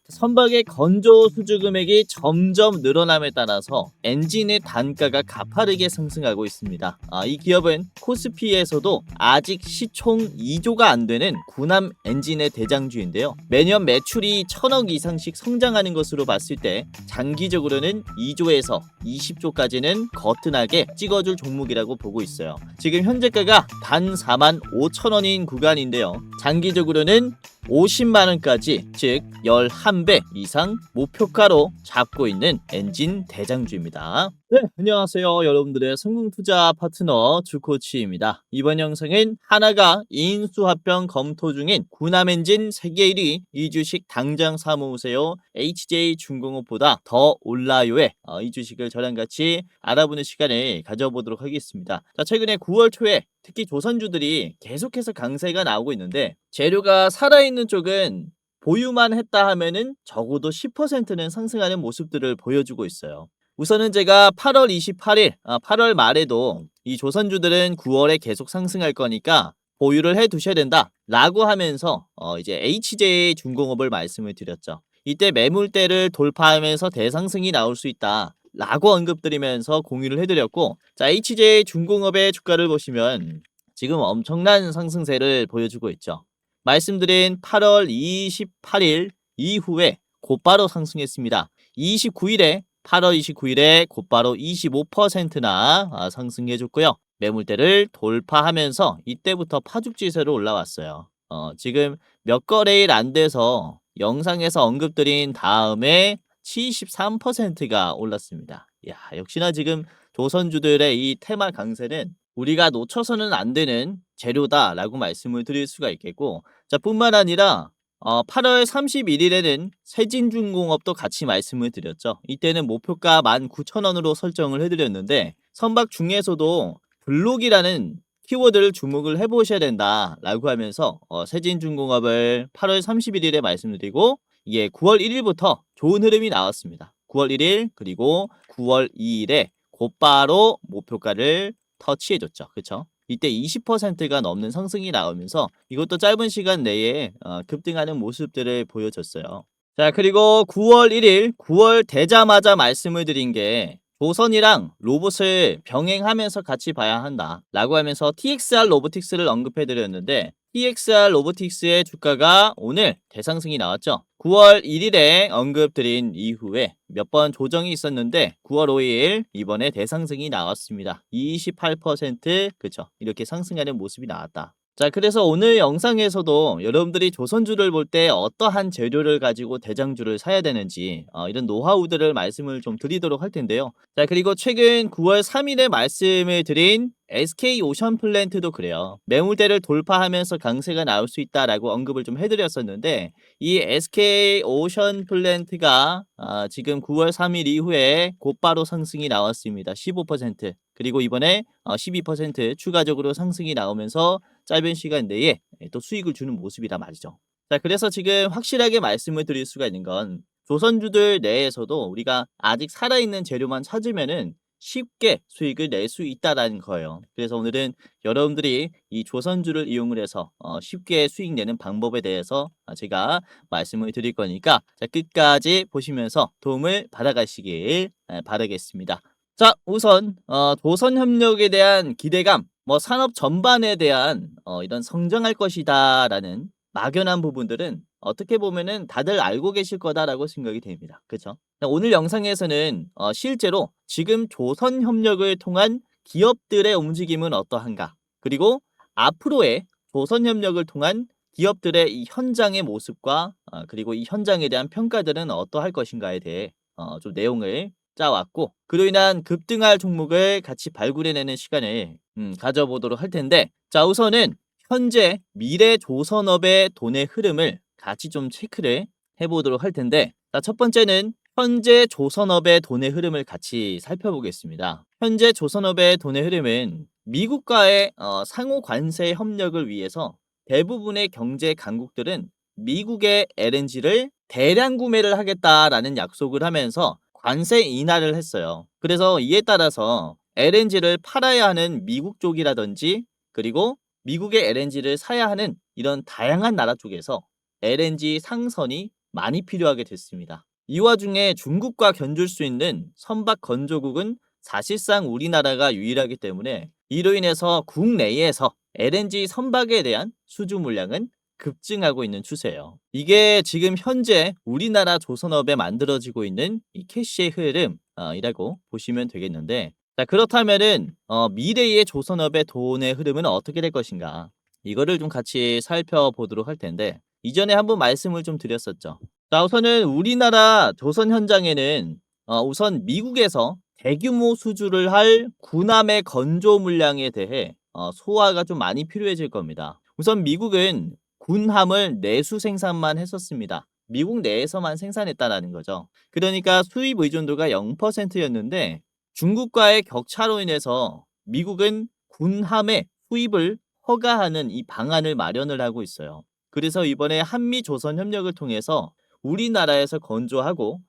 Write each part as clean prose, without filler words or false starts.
선박의 건조 수주 금액이 점점 늘어남에 따라서 엔진의 단가가 가파르게 상승하고 있습니다. 이 기업은 코스피에서도 아직 시총 2조가 안 되는 군함 엔진의 대장주인데요. 매년 매출이 1000억 이상씩 성장하는 것으로 봤을 때 장기적으로는 2조에서 20조까지는 거뜬하게 찍어줄 종목이라고 보고 있어요. 지금 현재가가 단 45,000원인 구간인데요. 장기적으로는 50만원까지, 즉 11배 이상 목표가로 잡고 있는 엔진 대장주입니다. 네, 안녕하세요. 여러분들의 성공투자 파트너 주코치입니다. 이번 영상은 하나가 인수합병 검토 중인 군함엔진 세계 1위 이 주식 당장 사모으세요. HJ중공업보다 더 올라요에 이 주식을 저랑 같이 알아보는 시간을 가져보도록 하겠습니다. 자, 최근에 9월 초에 특히 조선주들이 계속해서 강세가 나오고 있는데, 재료가 살아있는 쪽은 보유만 했다 하면은 적어도 10%는 상승하는 모습들을 보여주고 있어요. 우선은 제가 8월 28일, 8월 말에도 이 조선주들은 9월에 계속 상승할 거니까 보유를 해 두셔야 된다 라고 하면서 이제 HJ중공업을 말씀을 드렸죠. 이때 매물대를 돌파하면서 대상승이 나올 수 있다 라고 언급드리면서 공유를 해드렸고, 자, HJ중공업의 주가를 보시면 지금 엄청난 상승세를 보여주고 있죠. 말씀드린 8월 28일 이후에 곧바로 상승했습니다. 8월 29일에 곧바로 25%나 상승해줬고요. 매물대를 돌파하면서 이때부터 파죽지세로 올라왔어요. 지금 몇 거래일 안 돼서 영상에서 언급드린 다음에 73%가 올랐습니다. 야, 역시나 지금 조선주들의 이 테마 강세는 우리가 놓쳐서는 안 되는 재료다라고 말씀을 드릴 수가 있겠고, 자, 뿐만 아니라 8월 31일에는 세진중공업도 같이 말씀을 드렸죠. 이때는 목표가 19,000원으로 설정을 해드렸는데, 선박 중에서도 블록이라는 키워드를 주목을 해보셔야 된다라고 하면서 세진중공업을 8월 31일에 말씀드리고, 이게 9월 1일부터 좋은 흐름이 나왔습니다. 9월 1일 그리고 9월 2일에 곧바로 목표가를 터치해줬죠. 그쵸? 이때 20%가 넘는 상승이 나오면서 이것도 짧은 시간 내에 급등하는 모습들을 보여줬어요. 자, 그리고 9월 1일, 9월 되자마자 말씀을 드린 게 조선이랑 로봇을 병행하면서 같이 봐야 한다 라고 하면서 TXR 로보틱스를 언급해 드렸는데, TXR 로보틱스의 주가가 오늘 대상승이 나왔죠. 9월 1일에 언급드린 이후에 몇 번 조정이 있었는데 9월 5일 이번에 대상승이 나왔습니다. 28% 그쵸, 이렇게 상승하는 모습이 나왔다. 자, 그래서 오늘 영상에서도 여러분들이 조선주를 볼 때 어떠한 재료를 가지고 대장주를 사야 되는지 이런 노하우들을 말씀을 좀 드리도록 할 텐데요. 자, 그리고 최근 9월 3일에 말씀을 드린 SK오션플랜트도 그래요. 매물대를 돌파하면서 강세가 나올 수 있다라고 언급을 좀 해드렸었는데, 이 SK오션플랜트가 지금 9월 3일 이후에 곧바로 상승이 나왔습니다. 15%, 그리고 이번에 12% 추가적으로 상승이 나오면서 짧은 시간 내에 또 수익을 주는 모습이란 말이죠. 자, 그래서 지금 확실하게 말씀을 드릴 수가 있는 건, 조선주들 내에서도 우리가 아직 살아있는 재료만 찾으면은 쉽게 수익을 낼 수 있다라는 거예요. 그래서 오늘은 여러분들이 이 조선주를 이용을 해서 쉽게 수익 내는 방법에 대해서 제가 말씀을 드릴 거니까, 자, 끝까지 보시면서 도움을 받아가시길 바라겠습니다. 자, 우선 조선협력에 대한 기대감, 산업 전반에 대한 이런 성장할 것이다라는 막연한 부분들은 어떻게 보면은 다들 알고 계실 거다라고 생각이 됩니다. 그렇죠? 오늘 영상에서는 실제로 지금 조선협력을 통한 기업들의 움직임은 어떠한가, 그리고 앞으로의 조선협력을 통한 기업들의 이 현장의 모습과 그리고 이 현장에 대한 평가들은 어떠할 것인가에 대해 좀 내용을 짜왔고, 그로 인한 급등할 종목을 같이 발굴해내는 시간을 가져보도록 할 텐데, 자, 우선은 현재 미래조선업의 돈의 흐름을 같이 좀 체크를 해보도록 할 텐데, 자, 첫 번째는 현재 조선업의 돈의 흐름을 같이 살펴보겠습니다. 현재 조선업의 돈의 흐름은 미국과의 상호 관세 협력을 위해서 대부분의 경제 강국들은 미국의 LNG를 대량 구매를 하겠다라는 약속을 하면서 관세 인하를 했어요. 그래서 이에 따라서 LNG를 팔아야 하는 미국 쪽이라든지, 그리고 미국의 LNG를 사야 하는 이런 다양한 나라 쪽에서 LNG 상선이 많이 필요하게 됐습니다. 이 와중에 중국과 견줄 수 있는 선박 건조국은 사실상 우리나라가 유일하기 때문에 이로 인해서 국내에서 LNG 선박에 대한 수주 물량은 급증하고 있는 추세예요. 이게 지금 현재 우리나라 조선업에 만들어지고 있는 이 캐시의 흐름이라고 보시면 되겠는데, 자 그렇다면은 미래의 조선업의 돈의 흐름은 어떻게 될 것인가? 이거를 좀 같이 살펴보도록 할 텐데, 이전에 한번 말씀을 좀 드렸었죠. 자 우선은 우리나라 조선 현장에는 우선 미국에서 대규모 수주를 할 군함의 건조 물량에 대해 소화가 좀 많이 필요해질 겁니다. 우선 미국은 군함을 내수 생산만 했었습니다. 미국 내에서만 생산했다라는 거죠. 그러니까 수입 의존도가 0%였는데 중국과의 격차로 인해서 미국은 군함의 수입을 허가하는 이 방안을 마련을 하고 있어요. 그래서 이번에 한미 조선 협력을 통해서 우리나라에서 건조하고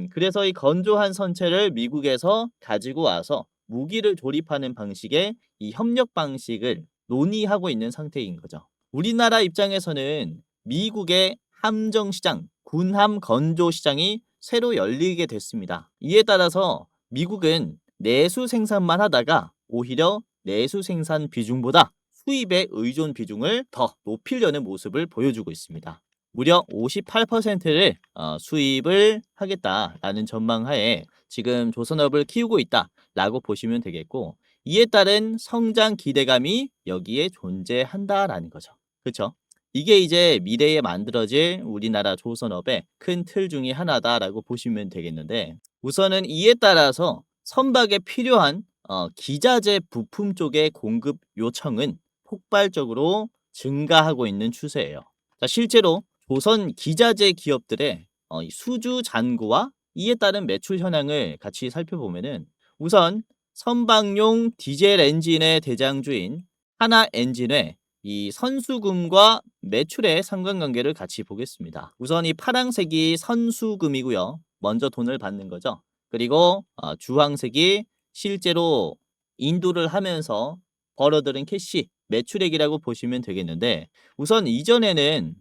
그래서 이 건조한 선체를 미국에서 가지고 와서 무기를 조립하는 방식의 이 협력 방식을 논의하고 있는 상태인 거죠. 우리나라 입장에서는 미국의 함정 시장, 군함 건조 시장이 새로 열리게 됐습니다. 이에 따라서 미국은 내수 생산만 하다가 오히려 내수 생산 비중보다 수입의 의존 비중을 더 높이려는 모습을 보여주고 있습니다. 무려 58%를 수입을 하겠다라는 전망하에 지금 조선업을 키우고 있다라고 보시면 되겠고, 이에 따른 성장 기대감이 여기에 존재한다라는 거죠. 그렇죠? 이게 이제 미래에 만들어질 우리나라 조선업의 큰 틀 중에 하나다라고 보시면 되겠는데, 우선은 이에 따라서 선박에 필요한 기자재 부품 쪽의 공급 요청은 폭발적으로 증가하고 있는 추세예요. 자, 실제로 조선 기자재 기업들의 이 수주 잔고와 이에 따른 매출 현황을 같이 살펴보면은, 우선 선박용 디젤 엔진의 대장주인 하나 엔진의 이 선수금과 매출의 상관관계를 같이 보겠습니다. 우선 이 파란색이 선수금이고요. 먼저 돈을 받는 거죠. 그리고 주황색이 실제로 인도를 하면서 벌어들인 캐시 매출액이라고 보시면 되겠는데, 우선 이전에는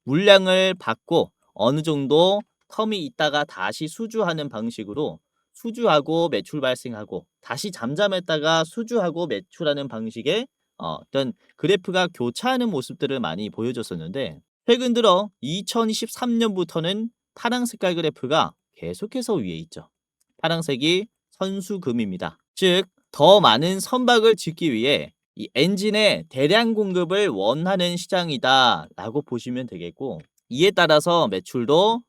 물량을 받고 어느 정도 텀이 있다가 다시 수주하는 방식으로 수주하고 매출 발생하고 다시 잠잠했다가 수주하고 매출하는 방식의 어떤 그래프가 교차하는 모습들을 많이 보여줬었는데, 최근 들어 2023년부터는 파랑 색깔 그래프가 계속해서 위에 있죠. 파랑색이 선수금입니다. 즉 더 많은 선박을 짓기 위해 이 엔진의 대량 공급을 원하는 시장이다라고 보시면 되겠고, 이에 따라서 매출도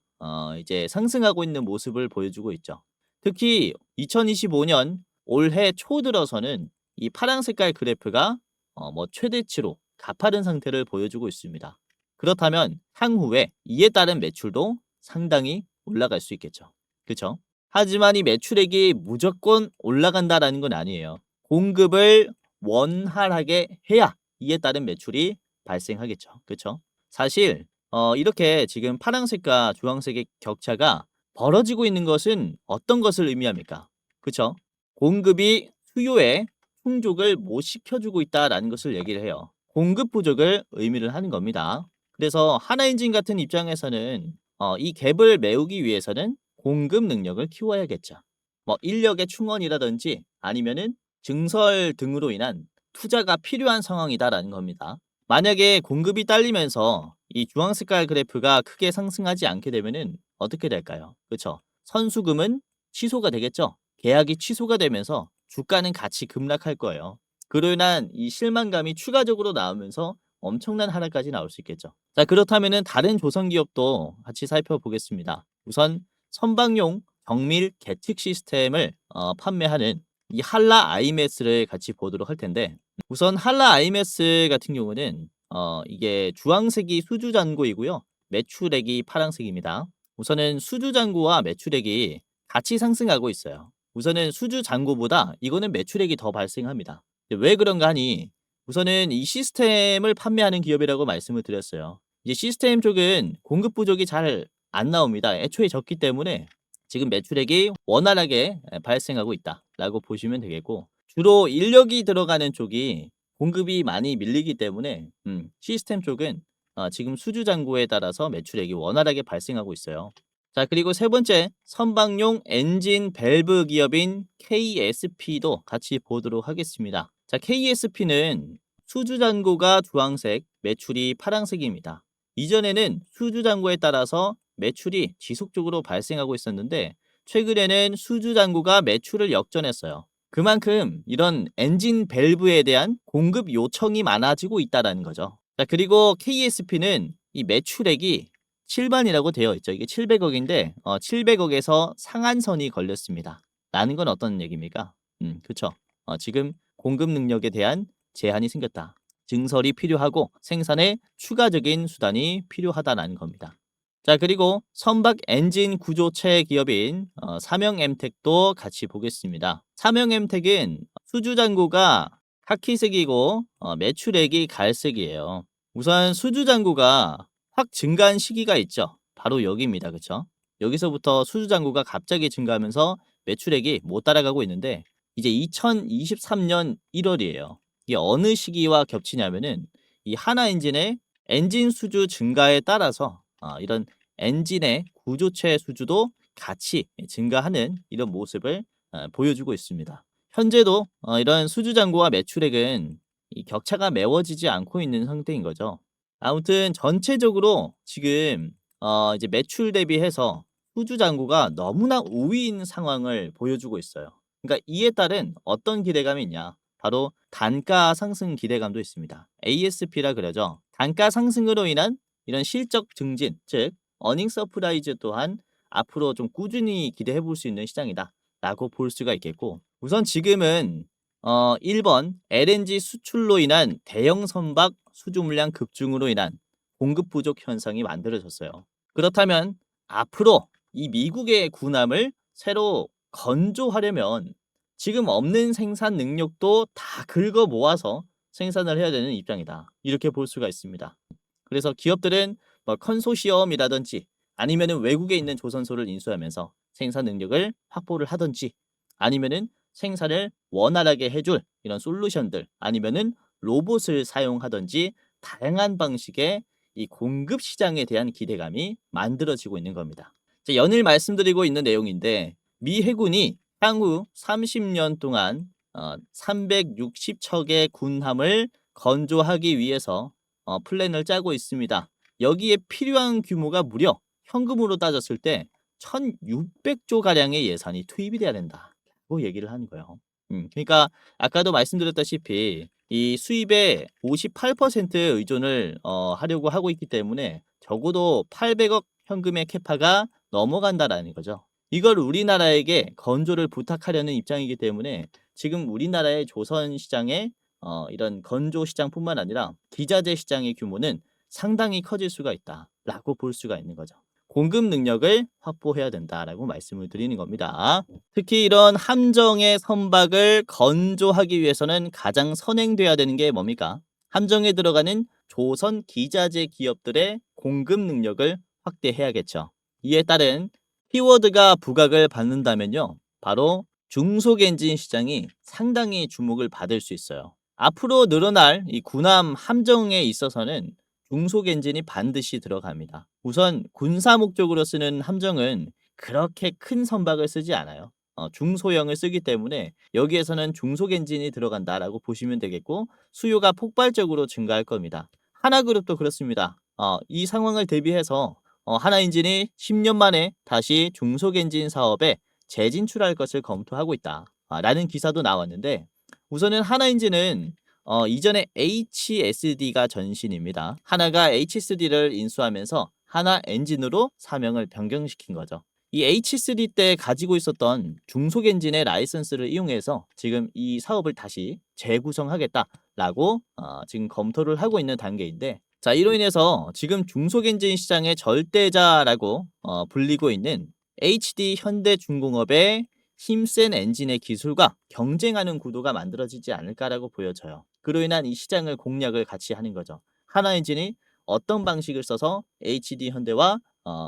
이제 상승하고 있는 모습을 보여주고 있죠. 특히 2025년 올해 초 들어서는 이 파란 색깔 그래프가 최대치로 가파른 상태를 보여주고 있습니다. 그렇다면 향후에 이에 따른 매출도 상당히 올라갈 수 있겠죠. 그렇죠? 하지만 이 매출액이 무조건 올라간다라는 건 아니에요. 공급을 원활하게 해야 이에 따른 매출이 발생하겠죠. 그렇죠? 사실 이렇게 지금 파란색과 주황색의 격차가 벌어지고 있는 것은 어떤 것을 의미합니까? 그렇죠? 공급이 수요에 충족을 못 시켜주고 있다라는 것을 얘기를 해요. 공급 부족을 의미를 하는 겁니다. 그래서 하나엔진 같은 입장에서는 이 갭을 메우기 위해서는 공급 능력을 키워야겠죠. 뭐 인력의 충원이라든지 아니면은 증설 등으로 인한 투자가 필요한 상황이다라는 겁니다. 만약에 공급이 딸리면서 이 주황 색깔 그래프가 크게 상승하지 않게 되면은 어떻게 될까요? 그렇죠? 선수금은 취소가 되겠죠. 계약이 취소가 되면서 주가는 같이 급락할 거예요. 그로 인한 이 실망감이 추가적으로 나오면서 엄청난 하락까지 나올 수 있겠죠. 자, 그렇다면은 다른 조선 기업도 같이 살펴보겠습니다. 우선 선박용 정밀 계측 시스템을 판매하는 이 한라 아이메스를 같이 보도록 할 텐데, 우선 한라 아이메스 같은 경우는 이게 주황색이 수주 잔고이고요. 매출액이 파란색입니다. 우선은 수주 잔고와 매출액이 같이 상승하고 있어요. 우선은 수주 잔고보다 이거는 매출액이 더 발생합니다. 왜 그런가 하니, 우선은 이 시스템을 판매하는 기업이라고 말씀을 드렸어요. 이제 시스템 쪽은 공급 부족이 잘 안 나옵니다. 애초에 적기 때문에 지금 매출액이 원활하게 발생하고 있다라고 보시면 되겠고, 주로 인력이 들어가는 쪽이 공급이 많이 밀리기 때문에 시스템 쪽은 지금 수주잔고에 따라서 매출액이 원활하게 발생하고 있어요. 자, 그리고 세 번째, 선박용 엔진 밸브 기업인 KSP도 같이 보도록 하겠습니다. 자, KSP는 수주잔고가 주황색, 매출이 파란색입니다. 이전에는 수주잔고에 따라서 매출이 지속적으로 발생하고 있었는데 최근에는 수주잔고가 매출을 역전했어요. 그만큼 이런 엔진 밸브에 대한 공급 요청이 많아지고 있다는 거죠. 자, 그리고 KSP는 이 매출액이 7만이라고 되어 있죠. 이게 700억인데 700억에서 상한선이 걸렸습니다. 라는 건 어떤 얘기입니까? 그쵸. 지금 공급 능력에 대한 제한이 생겼다. 증설이 필요하고 생산에 추가적인 수단이 필요하다는 겁니다. 자, 그리고 선박 엔진 구조체 기업인 삼영엠텍도 같이 보겠습니다. 삼영엠텍은 수주잔고가 카키색이고 매출액이 갈색이에요. 우선 수주잔고가 확 증가한 시기가 있죠. 바로 여기입니다. 그쵸? 여기서부터 수주잔고가 갑자기 증가하면서 매출액이 못 따라가고 있는데 이제 2023년 1월이에요. 이게 어느 시기와 겹치냐면은 이 하나엔진의 엔진 수주 증가에 따라서 이런 엔진의 구조체 수주도 같이 증가하는 이런 모습을 보여주고 있습니다. 현재도 이런 수주잔고와 매출액은 이 격차가 메워지지 않고 있는 상태인 거죠. 아무튼 전체적으로 지금 이제 매출 대비해서 수주잔고가 너무나 우위인 상황을 보여주고 있어요. 그러니까 이에 따른 어떤 기대감이 있냐? 바로 단가 상승 기대감도 있습니다. ASP라 그러죠. 단가 상승으로 인한 이런 실적 증진, 즉 어닝 서프라이즈 또한 앞으로 좀 꾸준히 기대해 볼 수 있는 시장이다라고 볼 수가 있겠고, 우선 지금은 1번 LNG 수출로 인한 대형 선박 수주 물량 급증으로 인한 공급 부족 현상이 만들어졌어요. 그렇다면 앞으로 이 미국의 군함을 새로 건조하려면 지금 없는 생산 능력도 다 긁어 모아서 생산을 해야 되는 입장이다. 이렇게 볼 수가 있습니다. 그래서 기업들은 뭐 컨소시엄이라든지 아니면은 외국에 있는 조선소를 인수하면서 생산 능력을 확보를 하든지 아니면은 생산을 원활하게 해줄 이런 솔루션들 아니면은 로봇을 사용하든지 다양한 방식의 이 공급 시장에 대한 기대감이 만들어지고 있는 겁니다. 자, 연일 말씀드리고 있는 내용인데 미 해군이 향후 30년 동안 360척의 군함을 건조하기 위해서 플랜을 짜고 있습니다. 여기에 필요한 규모가 무려 현금으로 따졌을 때 1600조 가량의 예산이 투입이 돼야 된다고 얘기를 하는 거예요. 그러니까 아까도 말씀드렸다시피 이 수입의 58% 의존을 하려고 하고 있기 때문에 적어도 800억 현금의 캐파가 넘어간다라는 거죠. 이걸 우리나라에게 건조를 부탁하려는 입장이기 때문에 지금 우리나라의 조선 시장의 이런 건조 시장뿐만 아니라 기자재 시장의 규모는 상당히 커질 수가 있다라고 볼 수가 있는 거죠. 공급 능력을 확보해야 된다라고 말씀을 드리는 겁니다. 특히 이런 함정의 선박을 건조하기 위해서는 가장 선행돼야 되는 게 뭡니까? 함정에 들어가는 조선 기자재 기업들의 공급 능력을 확대해야겠죠. 이에 따른 키워드가 부각을 받는다면요. 바로 중소엔진 시장이 상당히 주목을 받을 수 있어요. 앞으로 늘어날 이 군함 함정에 있어서는 중소엔진이 반드시 들어갑니다. 우선 군사 목적으로 쓰는 함정은 그렇게 큰 선박을 쓰지 않아요. 중소형을 쓰기 때문에 여기에서는 중소엔진이 들어간다라고 보시면 되겠고 수요가 폭발적으로 증가할 겁니다. 하나그룹도 그렇습니다. 이 상황을 대비해서 하나엔진이 10년 만에 다시 중소엔진 사업에 재진출할 것을 검토하고 있다. 라는 기사도 나왔는데 우선은 하나엔진은 이전에 HSD가 전신입니다. 하나가 HSD를 인수하면서 하나엔진으로 사명을 변경시킨 거죠. 이 HSD 때 가지고 있었던 중소엔진의 라이선스를 이용해서 지금 이 사업을 다시 재구성하겠다라고 지금 검토를 하고 있는 단계인데 자, 이로 인해서 지금 중소엔진 시장의 절대자라고 불리고 있는 HD 현대중공업의 힘센 엔진의 기술과 경쟁하는 구도가 만들어지지 않을까라고 보여져요. 그로 인한 이 시장을 공략을 같이 하는 거죠. 하나엔진이 어떤 방식을 써서 HD 현대와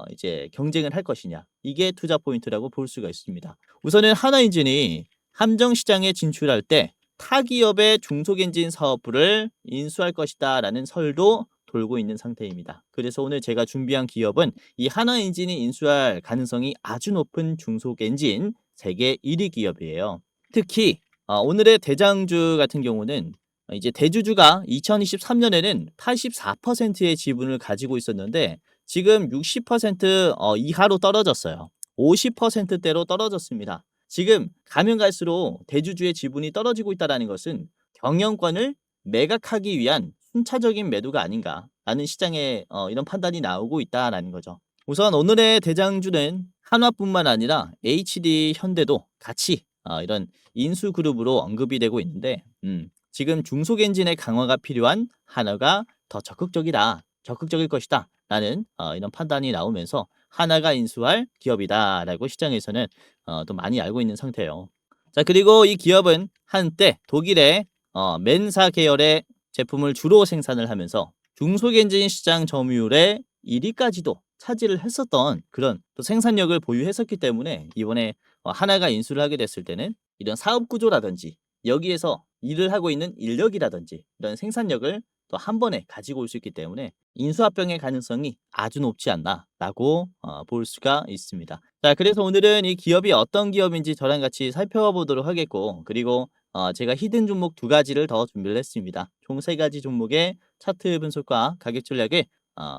이제 경쟁을 할 것이냐. 이게 투자 포인트라고 볼 수가 있습니다. 우선은 하나엔진이 함정 시장에 진출할 때 타 기업의 중소엔진 사업부를 인수할 것이다라는 설도 돌고 있는 상태입니다. 그래서 오늘 제가 준비한 기업은 이 하나엔진이 인수할 가능성이 아주 높은 중소기업 엔진 세계 1위 기업이에요. 특히 오늘의 대장주 같은 경우는 이제 대주주가 2023년에는 84%의 지분을 가지고 있었는데 지금 60% 이하로 떨어졌어요. 50%대로 떨어졌습니다. 지금 가면 갈수록 대주주의 지분이 떨어지고 있다는 것은 경영권을 매각하기 위한 순차적인 매도가 아닌가라는 시장에 이런 판단이 나오고 있다는 거죠. 우선 오늘의 대장주는 한화뿐만 아니라 HD 현대도 같이 이런 인수그룹으로 언급이 되고 있는데 지금 중소엔진의 강화가 필요한 하나가 더 적극적일 것이다 라는 이런 판단이 나오면서 하나가 인수할 기업이다라고 시장에서는 또 많이 알고 있는 상태예요. 자, 그리고 이 기업은 한때 독일의 맨사 계열의 제품을 주로 생산을 하면서 중소엔진 시장 점유율의 1위까지도 차지를 했었던 그런 또 생산력을 보유했었기 때문에 이번에 하나가 인수를 하게 됐을 때는 이런 사업 구조라든지 여기에서 일을 하고 있는 인력이라든지 이런 생산력을 또 한 번에 가지고 올 수 있기 때문에 인수합병의 가능성이 아주 높지 않나라고 볼 수가 있습니다. 자, 그래서 오늘은 이 기업이 어떤 기업인지 저랑 같이 살펴보도록 하겠고, 그리고 제가 히든 종목 2가지를 더 준비를 했습니다. 총 3가지 종목의 차트 분석과 가격 전략을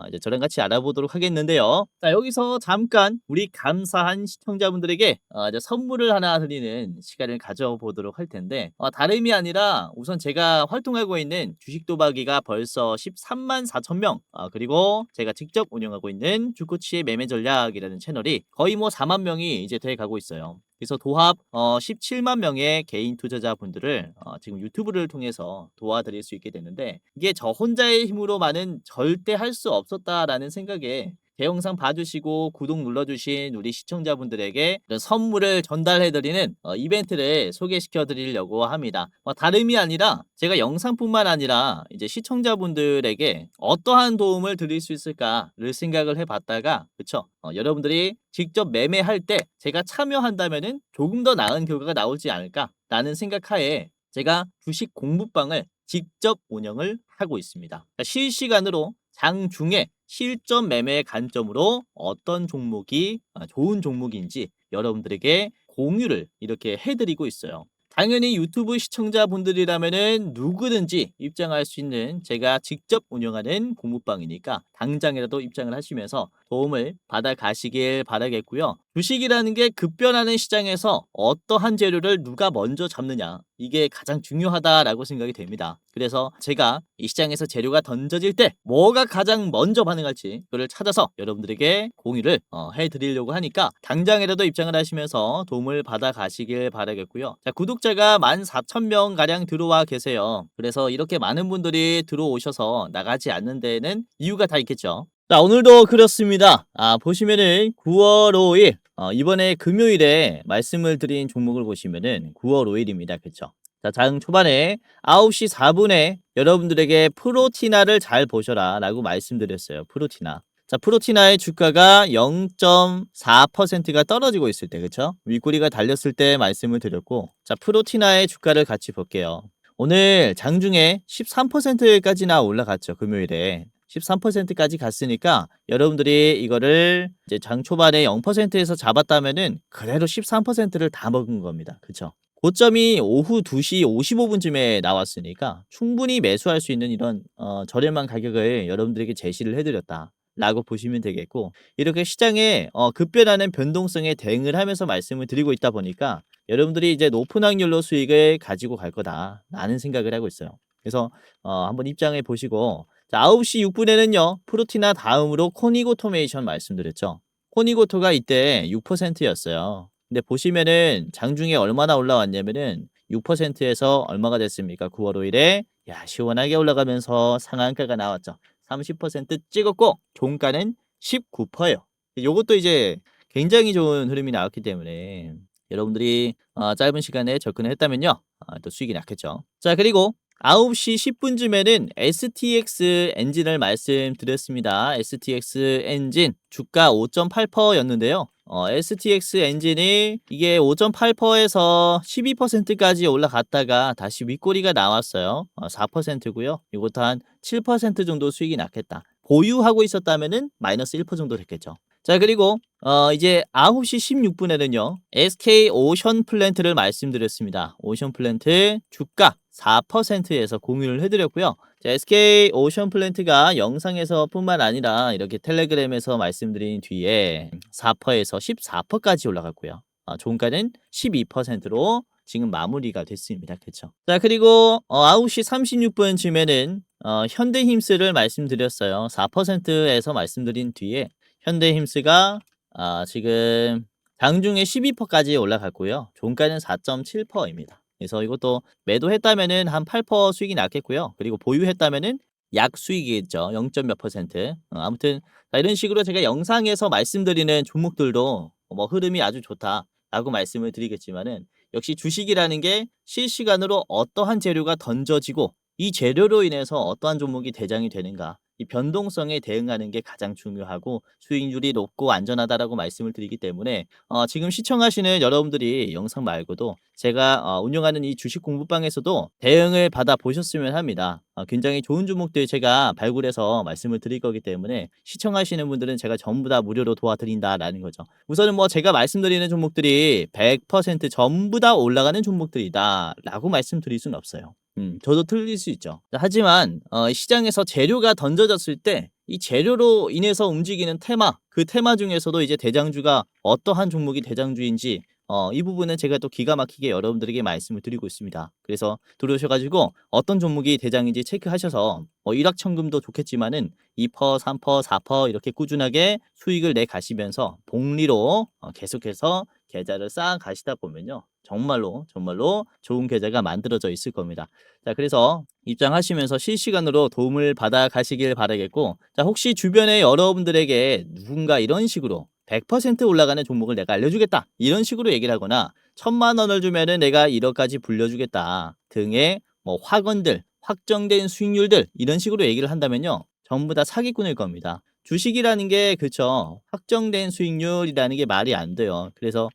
이제 저랑 같이 알아보도록 하겠는데요. 자, 여기서 잠깐 우리 감사한 시청자분들에게 이제 선물을 하나 드리는 시간을 가져보도록 할 텐데 다름이 아니라 우선 제가 활동하고 있는 주식도박이가 벌써 13만 4천 명 그리고 제가 직접 운영하고 있는 주코치의 매매 전략이라는 채널이 거의 뭐 4만 명이 이제 돼 가고 있어요. 그래서 도합 17만 명의 개인 투자자분들을 지금 유튜브를 통해서 도와드릴 수 있게 됐는데 이게 저 혼자의 힘으로만은 절대 할 수 없었다라는 생각에 제 영상 봐주시고 구독 눌러주신 우리 시청자분들에게 이런 선물을 전달해드리는 이벤트를 소개시켜드리려고 합니다. 다름이 아니라 제가 영상뿐만 아니라 이제 시청자분들에게 어떠한 도움을 드릴 수 있을까를 생각을 해봤다가 그쵸? 여러분들이 직접 매매할 때 제가 참여한다면은 조금 더 나은 결과가 나오지 않을까라는 생각하에 제가 주식 공부방을 직접 운영을 하고 있습니다. 실시간으로 장중에 실전 매매의 관점으로 어떤 종목이 좋은 종목인지 여러분들에게 공유를 이렇게 해드리고 있어요. 당연히 유튜브 시청자분들이라면은 누구든지 입장할 수 있는 제가 직접 운영하는 공부방이니까 당장이라도 입장을 하시면서 도움을 받아 가시길 바라겠고요. 주식이라는 게 급변하는 시장에서 어떠한 재료를 누가 먼저 잡느냐 이게 가장 중요하다라고 생각이 됩니다. 그래서 제가 이 시장에서 재료가 던져질 때 뭐가 가장 먼저 반응할지 그걸 찾아서 여러분들에게 공유를 해드리려고 하니까 당장이라도 입장을 하시면서 도움을 받아 가시길 바라겠고요. 자, 구독자가 14,000명 가량 들어와 계세요. 그래서 이렇게 많은 분들이 들어오셔서 나가지 않는 데에는 이유가 다 있겠죠. 자, 오늘도 그렇습니다. 보시면은 9월 5일 이번에 금요일에 말씀을 드린 종목을 보시면은 9월 5일입니다. 그쵸? 자, 장 초반에 9시 4분에 여러분들에게 프로티나를 잘 보셔라 라고 말씀드렸어요. 프로티나. 자, 프로티나의 주가가 0.4%가 떨어지고 있을 때, 그쵸? 윗꼬리가 달렸을 때 말씀을 드렸고, 자, 프로티나의 주가를 같이 볼게요. 오늘 장중에 13%까지나 올라갔죠. 금요일에. 13%까지 갔으니까 여러분들이 이거를 이제 장 초반에 0%에서 잡았다면은 그대로 13%를 다 먹은 겁니다. 그쵸? 고점이 오후 2시 55분쯤에 나왔으니까 충분히 매수할 수 있는 이런 저렴한 가격을 여러분들에게 제시를 해드렸다 라고 보시면 되겠고, 이렇게 시장에 급변하는 변동성에 대응을 하면서 말씀을 드리고 있다 보니까 여러분들이 이제 높은 확률로 수익을 가지고 갈 거다 라는 생각을 하고 있어요. 그래서 한번 입장해 보시고, 자, 9시 6분에는요 프로티나 다음으로 코니고토메이션 말씀드렸죠. 코니고토가 이때 6%였어요. 근데 보시면은 장중에 얼마나 올라왔냐면은 6%에서 얼마가 됐습니까? 9월 5일에 야, 시원하게 올라가면서 상한가가 나왔죠. 30% 찍었고 종가는 19%예요. 요것도 이제 굉장히 좋은 흐름이 나왔기 때문에 여러분들이 짧은 시간에 접근을 했다면요 또 수익이 났겠죠. 자, 그리고 9시 10분쯤에는 STX 엔진을 말씀드렸습니다. STX 엔진 주가 5.8%였는데요. STX 엔진이 이게 5.8%에서 12%까지 올라갔다가 다시 윗꼬리가 나왔어요. 4%고요. 이것도 한 7% 정도 수익이 났겠다. 보유하고 있었다면은 마이너스 1% 정도 됐겠죠. 자, 그리고 이제 9시 16분에는요. SK 오션 플랜트를 말씀드렸습니다. 오션 플랜트 주가 4%에서 공유를 해드렸고요. 자, SK 오션 플랜트가 영상에서 뿐만 아니라 이렇게 텔레그램에서 말씀드린 뒤에 4%에서 14%까지 올라갔고요. 종가는 12%로 지금 마무리가 됐습니다. 그렇죠? 자, 그리고 9시 36분쯤에는 현대힘스를 말씀드렸어요. 4%에서 말씀드린 뒤에 현대힘스가 지금 장중에 12%까지 올라갔고요. 종가는 4.7%입니다. 그래서 이것도 매도했다면은 한 8% 수익이 났겠고요. 그리고 보유했다면은 약 수익이겠죠. 0. 몇 %. 아무튼 이런 식으로 제가 영상에서 말씀드리는 종목들도 뭐 흐름이 아주 좋다라고 말씀을 드리겠지만은 역시 주식이라는 게 실시간으로 어떠한 재료가 던져지고 이 재료로 인해서 어떠한 종목이 대장이 되는가, 이 변동성에 대응하는 게 가장 중요하고 수익률이 높고 안전하다라고 말씀을 드리기 때문에 지금 시청하시는 여러분들이 영상 말고도 제가 운영하는 이 주식 공부방에서도 대응을 받아 보셨으면 합니다. 굉장히 좋은 종목들 제가 발굴해서 말씀을 드릴 거기 때문에 시청하시는 분들은 제가 전부 다 무료로 도와드린다라는 거죠. 우선은 뭐 제가 말씀드리는 종목들이 100% 전부 다 올라가는 종목들이다라고 말씀드릴 수는 없어요. 저도 틀릴 수 있죠. 하지만 시장에서 재료가 던져졌을 때 이 재료로 인해서 움직이는 테마, 그 테마 중에서도 이제 대장주가 어떠한 종목이 대장주인지 이 부분은 제가 또 기가 막히게 여러분들에게 말씀을 드리고 있습니다. 그래서 들어오셔가지고 어떤 종목이 대장인지 체크하셔서 일확천금도 좋겠지만은 2%, 3%, 4% 이렇게 꾸준하게 수익을 내 가시면서 복리로 계속해서 계좌를 쌓아 가시다 보면요. 정말로 좋은 계좌가 만들어져 있을 겁니다. 자, 그래서 입장하시면서 실시간으로 도움을 받아 가시길 바라겠고, 자, 혹시 주변에 여러분들에게 누군가 이런 식으로 100% 올라가는 종목을 내가 알려주겠다 이런 식으로 얘기를 하거나 1,000만 원을 주면은 내가 1억까지 불려주겠다 등의 뭐 확언들, 확정된 수익률들 이런 식으로 얘기를 한다면요. 전부 다 사기꾼일 겁니다. 주식이라는 게 그쵸, 확정된 수익률이라는 게 말이 안 돼요. 그래서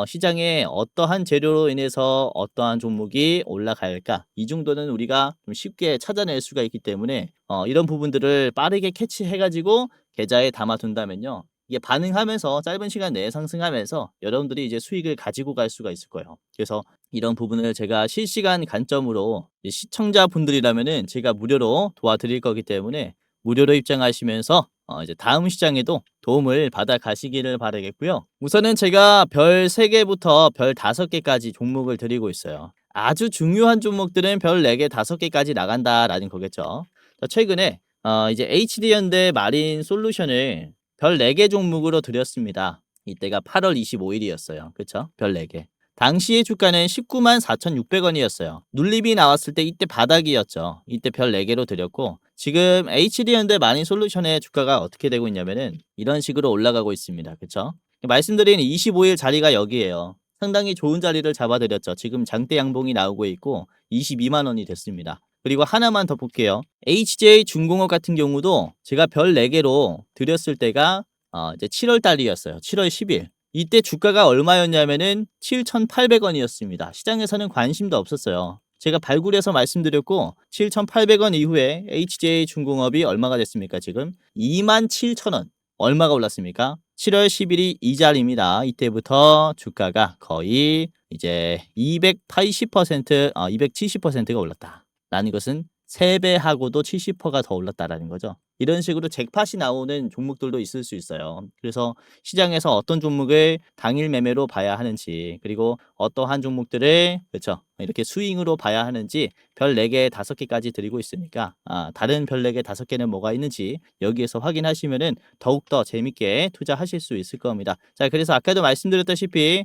시장에 어떠한 재료로 인해서 어떠한 종목이 올라갈까, 이 정도는 우리가 좀 쉽게 찾아낼 수가 있기 때문에 이런 부분들을 빠르게 캐치해가지고 계좌에 담아둔다면요. 이게 반응하면서 짧은 시간 내에 상승하면서 여러분들이 이제 수익을 가지고 갈 수가 있을 거예요. 그래서 이런 부분을 제가 실시간 관점으로 시청자분들이라면은 제가 무료로 도와드릴 거기 때문에 무료로 입장하시면서 이제 다음 시장에도 도움을 받아 가시기를 바라겠고요. 우선은 제가 별 3개부터 별 5개까지 종목을 드리고 있어요. 아주 중요한 종목들은 별 4개, 5개까지 나간다라는 거겠죠. 최근에 이제 HD현대 마린 솔루션을 별 4개 종목으로 드렸습니다. 이때가 8월 25일이었어요. 그쵸? 별 4개. 당시의 주가는 194만 4,600원이었어요. 눌림이 나왔을 때 이때 바닥이었죠. 이때 별 4개로 드렸고, 지금 HD현대 마린 솔루션의 주가가 어떻게 되고 있냐면은 이런 식으로 올라가고 있습니다. 그쵸? 말씀드린 25일 자리가 여기에요. 상당히 좋은 자리를 잡아드렸죠. 지금 장대 양봉이 나오고 있고 22만 원이 됐습니다. 그리고 하나만 더 볼게요. HJ 중공업 같은 경우도 제가 별 4개로 드렸을 때가 이제 7월 달이었어요. 7월 10일. 이때 주가가 얼마였냐면은 7,800원이었습니다. 시장에서는 관심도 없었어요. 제가 발굴해서 말씀드렸고 7,800원 이후에 HJ 중공업이 얼마가 됐습니까? 지금 27,000원. 얼마가 올랐습니까? 7월 10일이 이 자리입니다. 이때부터 주가가 거의 이제 280%, 270%가 올랐다. 라는 것은 3배하고도 70%가 더 올랐다라는 거죠. 이런 식으로 잭팟이 나오는 종목들도 있을 수 있어요. 그래서 시장에서 어떤 종목을 당일 매매로 봐야 하는지, 그리고 어떠한 종목들을 그렇죠, 이렇게 스윙으로 봐야 하는지 별 4개, 5개까지 드리고 있으니까 다른 별 4개, 5개는 뭐가 있는지 여기에서 확인하시면은 더욱더 재밌게 투자하실 수 있을 겁니다. 자, 그래서 아까도 말씀드렸다시피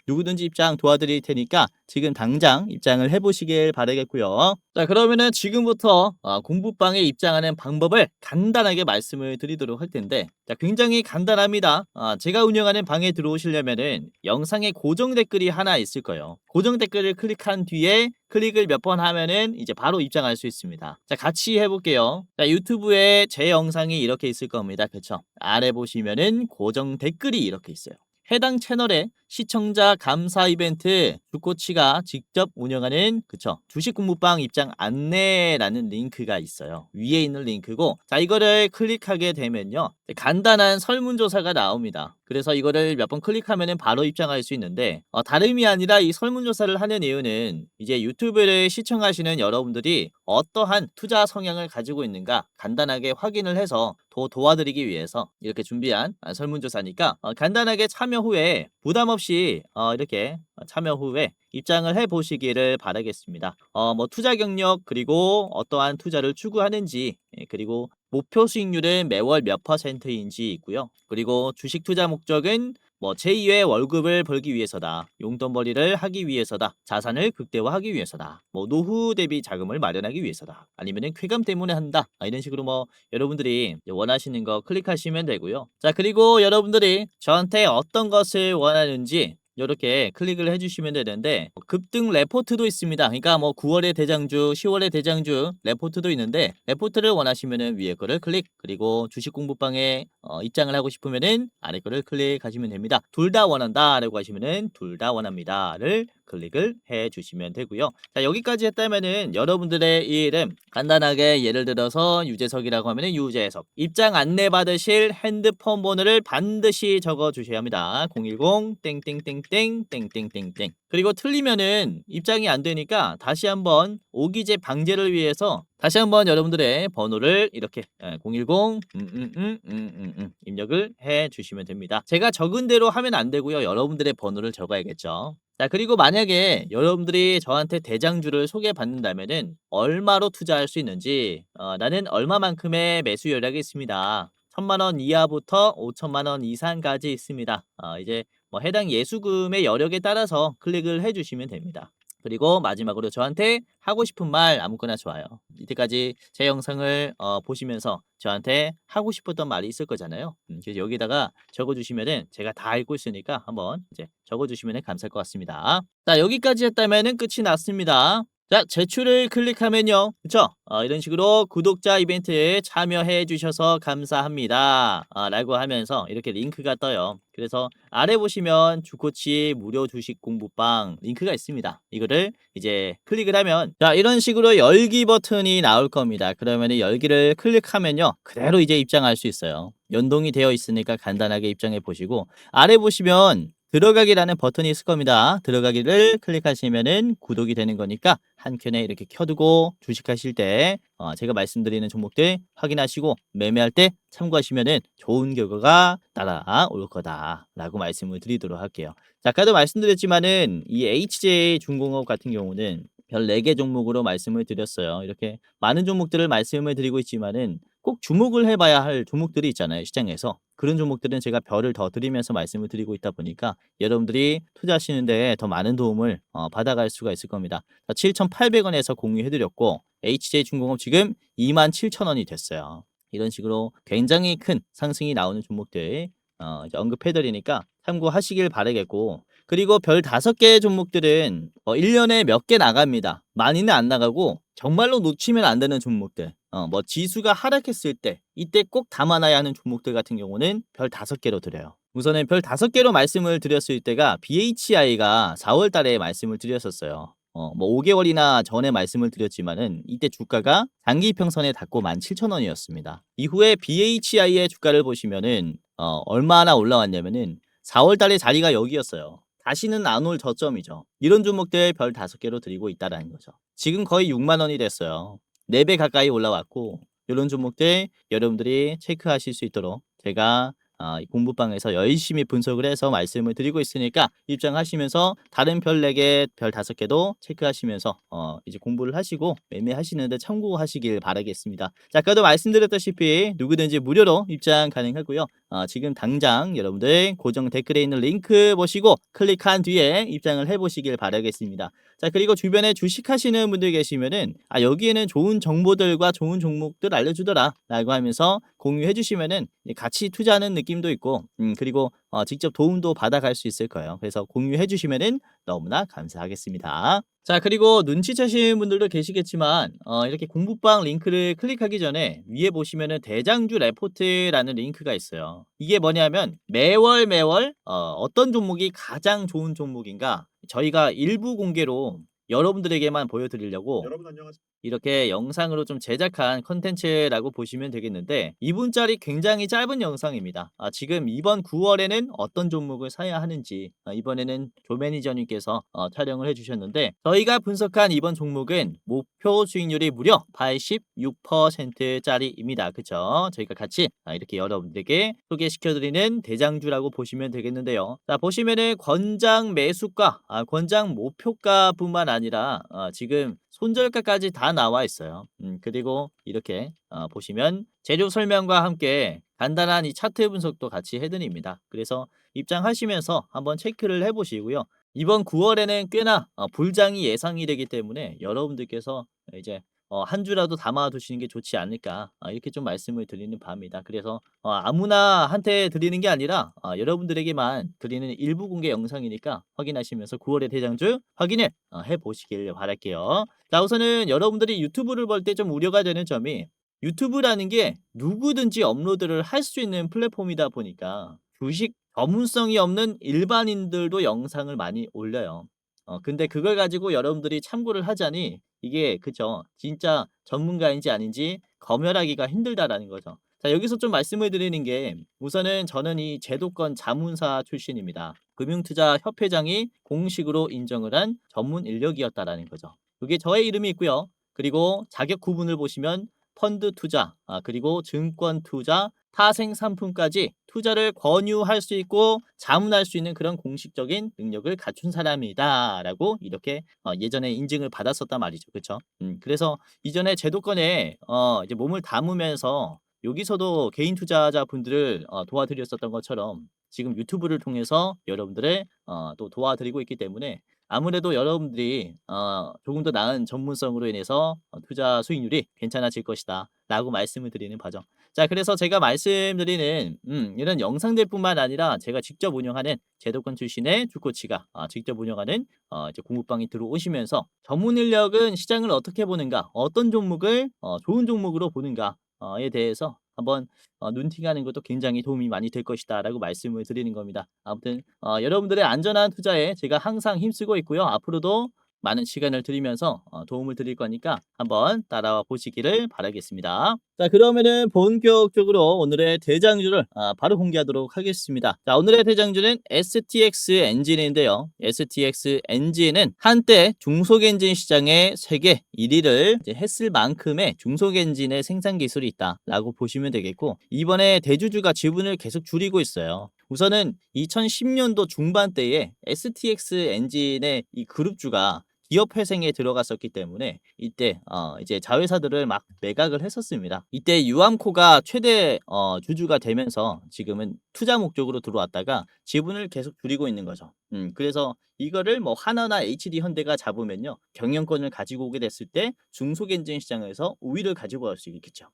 누구든지 입장 도와드릴 테니까 지금 당장 입장을 해보시길 바라겠고요. 자, 그러면은 지금부터 공부방에 입장하는 방법을 간단하게 말씀을 드리도록 할 텐데, 자, 굉장히 간단합니다. 제가 운영하는 방에 들어오시려면은 영상에 고정 댓글이 하나 있을 거예요. 고정 댓글을 클릭한 뒤에 클릭을 몇 번 하면은 이제 바로 입장할 수 있습니다. 자, 같이 해볼게요. 자, 유튜브에 제 영상이 이렇게 있을 겁니다. 그쵸? 아래 보시면은 고정 댓글이 이렇게 있어요. 해당 채널에 시청자 감사 이벤트 주코치가 직접 운영하는 주식 공부방 입장 안내라는 링크가 있어요. 위에 있는 링크고, 자, 이거를 클릭하게 되면요, 간단한 설문조사가 나옵니다. 그래서 이거를 몇 번 클릭하면 바로 입장할 수 있는데, 다름이 아니라 이 설문조사를 하는 이유는 이제 유튜브를 시청하시는 여러분들이 어떠한 투자 성향을 가지고 있는가 간단하게 확인을 해서 도와드리기 위해서 이렇게 준비한 설문조사니까, 간단하게 참여 후에 부담 없이 이렇게 참여 후에 입장을 해 보시기를 바라겠습니다. 뭐 투자 경력, 그리고 어떠한 투자를 추구하는지, 그리고 목표 수익률은 매월 몇 %인지 있고요. 그리고 주식 투자 목적은 뭐 제2의 월급을 벌기 위해서다, 용돈벌이를 하기 위해서다, 자산을 극대화하기 위해서다, 뭐 노후 대비 자금을 마련하기 위해서다, 아니면은 쾌감 때문에 한다, 이런 식으로 뭐 여러분들이 원하시는 거 클릭하시면 되고요. 자, 그리고 여러분들이 저한테 어떤 것을 원하는지 이렇게 클릭을 해주시면 되는데, 급등 레포트도 있습니다. 그러니까 뭐 9월의 대장주, 10월의 대장주 레포트도 있는데, 레포트를 원하시면은 위에 거를 클릭, 그리고 주식 공부방에 입장을 하고 싶으면은 아래 거를 클릭하시면 됩니다. 둘 다 원한다라고 하시면은 둘 다 원합니다를 클릭을 해 주시면 되고요. 자, 여기까지 했다면은 여러분들의 이름 간단하게, 예를 들어서 유재석이라고 하면은 유재석, 입장 안내 받으실 핸드폰 번호를 반드시 적어 주셔야 합니다. 010 땡땡땡땡 땡땡땡땡. 그리고 틀리면은 입장이 안 되니까 다시 한번 오기재 방지를 위해서 다시 한번 여러분들의 번호를 이렇게 010 입력을 해 주시면 됩니다. 제가 적은 대로 하면 안 되고요. 여러분들의 번호를 적어야겠죠. 자, 그리고 만약에 여러분들이 저한테 대장주를 소개받는다면은 얼마로 투자할 수 있는지, 나는 얼마만큼의 매수 여력이 있습니다, 1000만 원 이하부터 5천만 원 이상까지 있습니다, 이제 뭐 해당 예수금의 여력에 따라서 클릭을 해주시면 됩니다. 그리고 마지막으로 저한테 하고 싶은 말 아무거나 좋아요. 이때까지 제 영상을 보시면서 저한테 하고 싶었던 말이 있을 거잖아요. 그래서 여기다가 적어주시면은 제가 다 읽고 있으니까 한번 이제 적어주시면 감사할 것 같습니다. 자, 여기까지 했다면은 끝이 났습니다. 자, 제출을 클릭하면요, 그쵸? 이런 식으로 구독자 이벤트에 참여해 주셔서 감사합니다, 라고 하면서 이렇게 링크가 떠요. 그래서 아래 보시면 주코치 무료 주식 공부방 링크가 있습니다. 이거를 이제 클릭을 하면, 자, 이런 식으로 열기 버튼이 나올 겁니다. 그러면 열기를 클릭하면요, 그대로 이제 입장할 수 있어요. 연동이 되어 있으니까 간단하게 입장해 보시고, 아래 보시면 들어가기라는 버튼이 있을 겁니다. 들어가기를 클릭하시면은 구독이 되는 거니까 한켠에 이렇게 켜두고 주식하실 때 제가 말씀드리는 종목들 확인하시고 매매할 때 참고하시면은 좋은 결과가 따라올 거다라고 말씀을 드리도록 할게요. 자, 아까도 말씀드렸지만은 이 HJ 중공업 같은 경우는 별 4개 종목으로 말씀을 드렸어요. 이렇게 많은 종목들을 말씀을 드리고 있지만은 꼭 주목을 해봐야 할 종목들이 있잖아요, 시장에서. 그런 종목들은 제가 별을 더 드리면서 말씀을 드리고 있다 보니까 여러분들이 투자하시는데 더 많은 도움을 받아갈 수가 있을 겁니다. 7,800원에서 공유해드렸고, HJ 중공업 지금 27,000원이 됐어요. 이런 식으로 굉장히 큰 상승이 나오는 종목들 이제 언급해드리니까 참고하시길 바라겠고, 그리고 별 5개 종목들은 1년에 몇 개 나갑니다. 많이는 안 나가고 정말로 놓치면 안 되는 종목들, 뭐 지수가 하락했을 때 이때 꼭 담아놔야 하는 종목들 같은 경우는 별 5개로 드려요. 우선은 별 5개로 말씀을 드렸을 때가 BHI가 4월 달에 말씀을 드렸었어요. 뭐 5개월이나 전에 말씀을 드렸지만은 이때 주가가 장기 이평선에 닿고 17,000원이었습니다. 이후에 BHI의 주가를 보시면은 얼마나 올라왔냐면은 4월 달에 자리가 여기였어요. 다시는 안 올 저점이죠. 이런 종목들 별 5개로 드리고 있다라는 거죠. 지금 거의 6만 원이 됐어요. 4배 가까이 올라왔고, 이런 종목들 여러분들이 체크하실 수 있도록 제가 이 공부방에서 열심히 분석을 해서 말씀을 드리고 있으니까 입장하시면서 다른 별 4개, 별 5개도 체크하시면서 이제 공부를 하시고 매매하시는데 참고하시길 바라겠습니다. 자, 아까도 말씀드렸다시피 누구든지 무료로 입장 가능하고요. 지금 당장 여러분들 고정 댓글에 있는 링크 보시고 클릭한 뒤에 입장을 해보시길 바라겠습니다. 자, 그리고 주변에 주식하시는 분들 계시면은 여기에는 좋은 정보들과 좋은 종목들 알려주더라 라고 하면서 공유해 주시면은 같이 투자하는 느낌도 있고 그리고 직접 도움도 받아갈 수 있을 거예요. 그래서 공유해 주시면은 너무나 감사하겠습니다. 자, 그리고 눈치채시는 분들도 계시겠지만 이렇게 공부방 링크를 클릭하기 전에 위에 보시면은 대장주 레포트라는 링크가 있어요. 이게 뭐냐면 매월 어떤 종목이 가장 좋은 종목인가 저희가 일부 공개로 여러분들에게만 보여드리려고 여러분 안녕하세요. 이렇게 영상으로 좀 제작한 컨텐츠라고 보시면 되겠는데 2분짜리 굉장히 짧은 영상입니다. 지금 이번 9월에는 어떤 종목을 사야 하는지 이번에는 조 매니저님께서 촬영을 해주셨는데 저희가 분석한 이번 종목은 목표 수익률이 무려 86%짜리입니다. 그쵸? 저희가 같이 이렇게 여러분들에게 소개시켜드리는 대장주라고 보시면 되겠는데요. 자, 보시면은 권장 매수가, 권장 목표가 뿐만 아니라 지금 손절가까지 다 나와 있어요. 그리고 이렇게 보시면 재료 설명과 함께 간단한 이 차트 분석도 같이 해드립니다. 그래서 입장하시면서 한번 체크를 해보시고요. 이번 9월에는 꽤나 불장이 예상이 되기 때문에 여러분들께서 이제 한 주라도 담아 두시는 게 좋지 않을까 이렇게 좀 말씀을 드리는 바입니다. 그래서 아무나 한테 드리는 게 아니라 여러분들에게만 드리는 일부 공개 영상이니까 확인하시면서 9월의 대장주 확인을 해보시길 바랄게요. 자, 우선은 여러분들이 유튜브를 볼 때 좀 우려가 되는 점이 유튜브라는 게 누구든지 업로드를 할 수 있는 플랫폼이다 보니까 주식 전문성이 없는 일반인들도 영상을 많이 올려요. 근데 그걸 가지고 여러분들이 참고를 하자니 이게 그쵸. 진짜 전문가인지 아닌지 검열하기가 힘들다라는 거죠. 자, 여기서 좀 말씀을 드리는 게 우선은 저는 이 제도권 자문사 출신입니다. 금융투자협회장이 공식으로 인정을 한 전문 인력이었다라는 거죠. 그게 저의 이름이 있고요. 그리고 자격 구분을 보시면 펀드 투자, 그리고 증권 투자, 타생 상품까지 투자를 권유할 수 있고 자문할 수 있는 그런 공식적인 능력을 갖춘 사람이다라고 이렇게 예전에 인증을 받았었단 말이죠. 그렇죠? 그래서 이전에 제도권에 이제 몸을 담으면서 여기서도 개인 투자자 분들을 도와드렸었던 것처럼 지금 유튜브를 통해서 여러분들을 또 도와드리고 있기 때문에 아무래도 여러분들이 조금 더 나은 전문성으로 인해서 투자 수익률이 괜찮아질 것이다 라고 말씀을 드리는 바죠. 자, 그래서 제가 말씀드리는 이런 영상들뿐만 아니라 제가 직접 운영하는 제도권 출신의 주코치가 직접 운영하는 이제 공부방에 들어오시면서 전문 인력은 시장을 어떻게 보는가, 어떤 종목을 좋은 종목으로 보는가에 대해서 한번 눈팅하는 것도 굉장히 도움이 많이 될 것이다 라고 말씀을 드리는 겁니다. 아무튼 여러분들의 안전한 투자에 제가 항상 힘쓰고 있고요. 앞으로도 많은 시간을 드리면서 도움을 드릴 거니까 한번 따라와 보시기를 바라겠습니다. 자, 그러면은 본격적으로 오늘의 대장주를 바로 공개하도록 하겠습니다. 자, 오늘의 대장주는 STX 엔진인데요. STX 엔진은 한때 중소엔진 시장의 세계 1위를 했을 만큼의 중소엔진의 생산 기술이 있다라고 보시면 되겠고 이번에 대주주가 지분을 계속 줄이고 있어요. 우선은 2010년도 중반대에 STX 엔진의 이 그룹주가 기업 회생에 들어갔었기 때문에 이때 이제 자회사들을 막 매각을 했었습니다. 이때 유암코가 최대 주주가 되면서 지금은 투자 목적으로 들어왔다가 지분을 계속 줄이고 있는 거죠. 그래서 이거를 뭐 하나나 HD 현대가 잡으면요 경영권을 가지고 오게 됐을 때 중소엔진 시장에서 우위를 가지고 갈 수 있겠죠.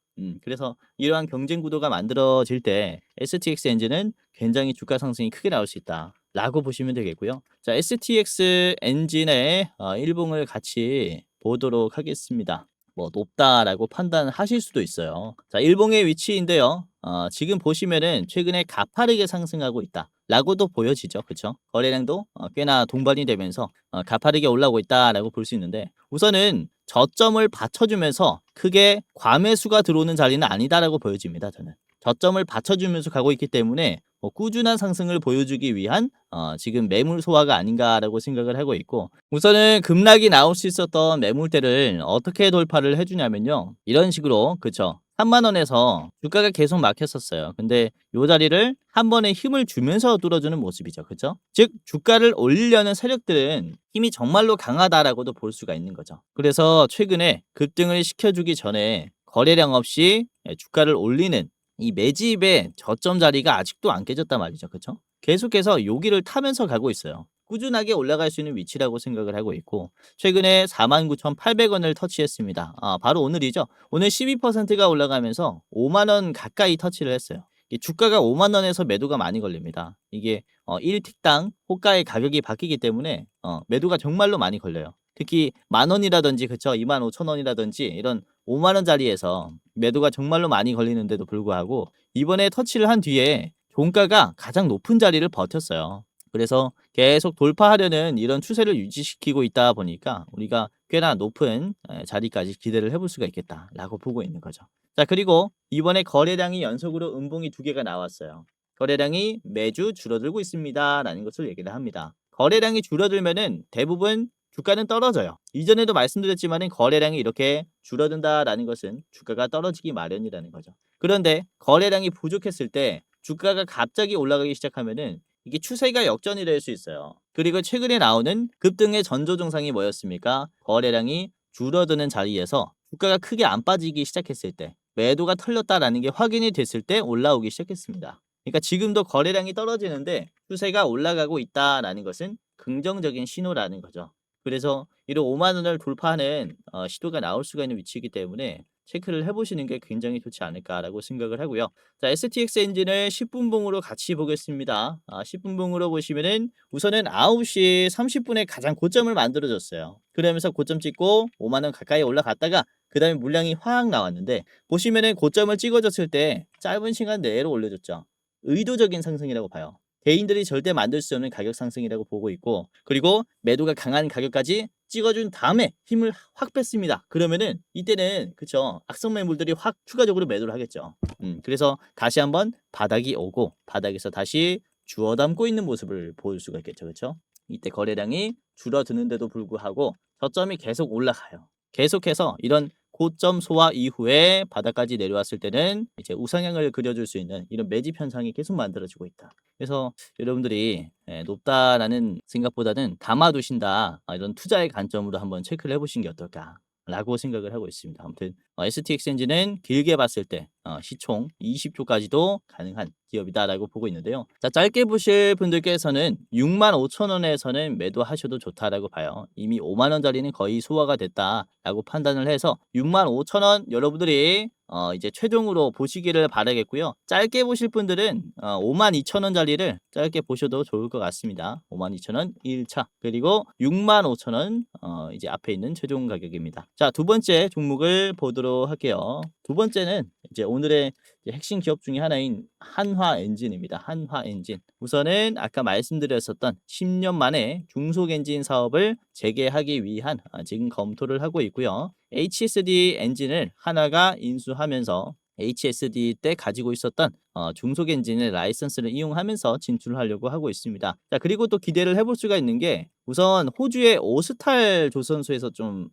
그래서 이러한 경쟁 구도가 만들어질 때 STX 엔진은 굉장히 주가 상승이 크게 나올 수 있다. 라고 보시면 되겠고요. 자, STX 엔진의 일봉을 같이 보도록 하겠습니다. 뭐 높다라고 판단하실 수도 있어요. 자, 일봉의 위치인데요. 지금 보시면은 최근에 가파르게 상승하고 있다. 라고도 보여지죠. 그쵸? 거래량도 꽤나 동반이 되면서 가파르게 올라오고 있다라고 볼 수 있는데 우선은 저점을 받쳐주면서 크게 과매수가 들어오는 자리는 아니다라고 보여집니다. 저는. 저점을 받쳐주면서 가고 있기 때문에 꾸준한 상승을 보여주기 위한 지금 매물 소화가 아닌가라고 생각을 하고 있고 우선은 급락이 나올 수 있었던 매물대를 어떻게 돌파를 해주냐면요. 이런 식으로 그쵸. 3만원에서 주가가 계속 막혔었어요. 근데 이 자리를 한 번에 힘을 주면서 뚫어주는 모습이죠. 그쵸? 즉 주가를 올리려는 세력들은 힘이 정말로 강하다라고도 볼 수가 있는 거죠. 그래서 최근에 급등을 시켜주기 전에 거래량 없이 주가를 올리는 이 매집의 저점 자리가 아직도 안 깨졌단 말이죠. 그쵸? 계속해서 여기를 타면서 가고 있어요. 꾸준하게 올라갈 수 있는 위치라고 생각을 하고 있고 최근에 49,800원을 터치했습니다. 바로 오늘이죠. 오늘 12%가 올라가면서 5만 원 가까이 터치를 했어요. 이 주가가 5만 원에서 매도가 많이 걸립니다. 이게 1틱당 호가의 가격이 바뀌기 때문에 매도가 정말로 많이 걸려요. 특히 만 원이라든지 그쵸 25,000원이라든지 이런 5만 원짜리에서 매도가 정말로 많이 걸리는데도 불구하고 이번에 터치를 한 뒤에 종가가 가장 높은 자리를 버텼어요. 그래서 계속 돌파하려는 이런 추세를 유지시키고 있다 보니까 우리가 꽤나 높은 자리까지 기대를 해볼 수가 있겠다라고 보고 있는 거죠. 자, 그리고 이번에 거래량이 연속으로 음봉이 2개가 나왔어요. 거래량이 매주 줄어들고 있습니다라는 것을 얘기를 합니다. 거래량이 줄어들면은 대부분 주가는 떨어져요. 이전에도 말씀드렸지만은 거래량이 이렇게 줄어든다라는 것은 주가가 떨어지기 마련이라는 거죠. 그런데 거래량이 부족했을 때 주가가 갑자기 올라가기 시작하면은 이게 추세가 역전이 될 수 있어요. 그리고 최근에 나오는 급등의 전조 증상이 뭐였습니까? 거래량이 줄어드는 자리에서 주가가 크게 안 빠지기 시작했을 때 매도가 털렸다라는 게 확인이 됐을 때 올라오기 시작했습니다. 그러니까 지금도 거래량이 떨어지는데 추세가 올라가고 있다라는 것은 긍정적인 신호라는 거죠. 그래서 이런 5만 원을 돌파하는 시도가 나올 수가 있는 위치이기 때문에 체크를 해보시는 게 굉장히 좋지 않을까라고 생각을 하고요. 자, STX 엔진을 10분봉으로 같이 보겠습니다. 10분봉으로 보시면은 우선은 9시 30분에 가장 고점을 만들어줬어요. 그러면서 고점 찍고 5만 원 가까이 올라갔다가 그 다음에 물량이 확 나왔는데 보시면은 고점을 찍어줬을 때 짧은 시간 내로 올려줬죠. 의도적인 상승이라고 봐요. 개인들이 절대 만들 수 없는 가격 상승이라고 보고 있고 그리고 매도가 강한 가격까지 찍어준 다음에 힘을 확 뺐습니다. 그러면은 이때는 그쵸 악성 매물들이 확 추가적으로 매도를 하겠죠. 그래서 다시 한번 바닥이 오고 바닥에서 다시 주워 담고 있는 모습을 보일 수가 있겠죠. 그쵸? 이때 거래량이 줄어드는데도 불구하고 저점이 계속 올라가요. 계속해서 이런 고점 소화 이후에 바닥까지 내려왔을 때는 이제 우상향을 그려줄 수 있는 이런 매집 현상이 계속 만들어지고 있다. 그래서 여러분들이 높다라는 생각보다는 담아두신다 이런 투자의 관점으로 한번 체크를 해보신 게 어떨까라고 생각을 하고 있습니다. 아무튼 STX 엔진은 길게 봤을 때 시총 20조까지도 가능한 기업이다라고 보고 있는데요. 자, 짧게 보실 분들께서는 65,000원에서는 매도하셔도 좋다라고 봐요. 이미 5만 원짜리는 거의 소화가 됐다라고 판단을 해서 65,000원 여러분들이 이제 최종으로 보시기를 바라겠고요. 짧게 보실 분들은 52,000원짜리를 짧게 보셔도 좋을 것 같습니다. 52,000원 1차 그리고 65,000원 이제 앞에 있는 최종 가격입니다. 자, 두 번째 종목을 보도록 할게요. 두 번째는 이제 오늘의 핵심 기업 중에 하나인 한화엔진입니다. 한화엔진. 우선은 아까 말씀드렸었던 10년 만에 중소엔진 사업을 재개하기 위한 지금 검토를 하고 있고요. HSD 엔진을 하나가 인수하면서 HSD 때 가지고 있었던 중소엔진의 라이선스를 이용하면서 진출하려고 하고 있습니다. 자, 그리고 또 기대를 해볼 수가 있는 게 우선 호주의 오스탈 조선소에서 좀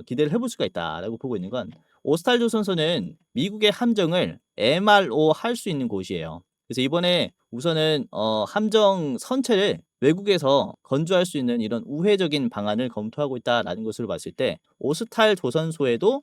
기대를 해볼 수가 있다라고 보고 있는 건 오스탈 조선소는 미국의 함정을 MRO 할 수 있는 곳이에요. 그래서 이번에 우선은 함정 선체를 외국에서 건조할 수 있는 이런 우회적인 방안을 검토하고 있다라는 것으로 봤을 때 오스탈 조선소에도